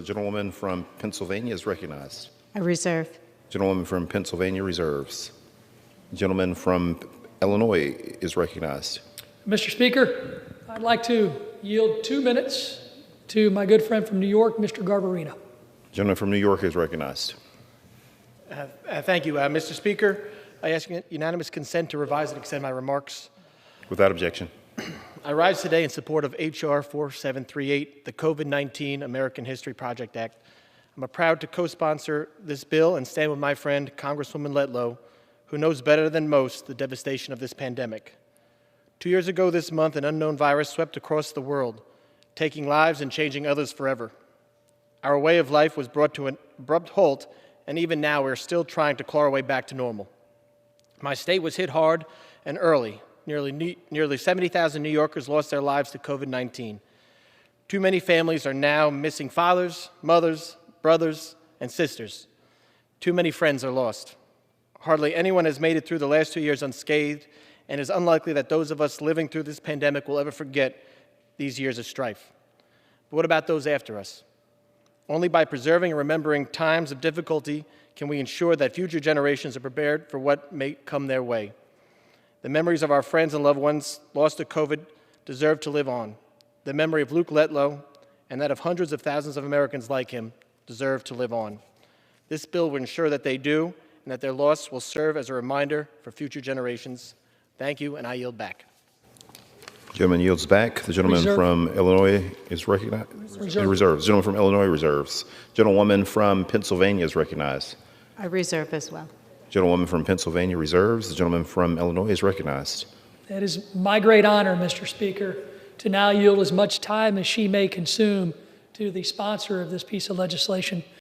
The gentlewoman from Pennsylvania is recognized. I reserve. Gentlewoman from Pennsylvania reserves. Gentleman from Illinois is recognized. Mr. Speaker, I'd like to yield 2 minutes to my good friend from New York, Mr. Garbarino. Gentleman from New York is recognized. Thank you, Mr. Speaker. I ask unanimous consent to revise and extend my remarks. Without objection. I rise today in support of H.R. 4738, the COVID-19 American History Project Act. I'm proud to co-sponsor this bill and stand with my friend, Congresswoman Letlow, who knows better than most the devastation of this pandemic. 2 years ago this month, an unknown virus swept across the world, taking lives and changing others forever. Our way of life was brought to an abrupt halt, and even now we're still trying to claw our way back to normal. My state was hit hard and early. Nearly 70,000 New Yorkers lost their lives to COVID-19. Too many families are now missing fathers, mothers, brothers, and sisters. Too many friends are lost. Hardly anyone has made it through the last 2 years unscathed, and it is unlikely that those of us living through this pandemic will ever forget these years of strife. But what about those after us? Only by preserving and remembering times of difficulty can we ensure that future generations are prepared for what may come their way. The memories of our friends and loved ones lost to COVID deserve to live on. The memory of Luke Letlow and that of hundreds of thousands of Americans like him deserve to live on. This bill will ensure that they do and that their loss will serve as a reminder for future generations. Thank you, and I yield back. Gentleman yields back. The gentleman from Illinois is recognized. Reserves. Gentleman from Illinois reserves. Gentlewoman from Pennsylvania is recognized. I reserve as well. Gentlewoman from Pennsylvania reserves. The gentleman from Illinois is recognized. It is my great honor, Mr. Speaker, to now yield as much time as she may consume to the sponsor of this piece of legislation,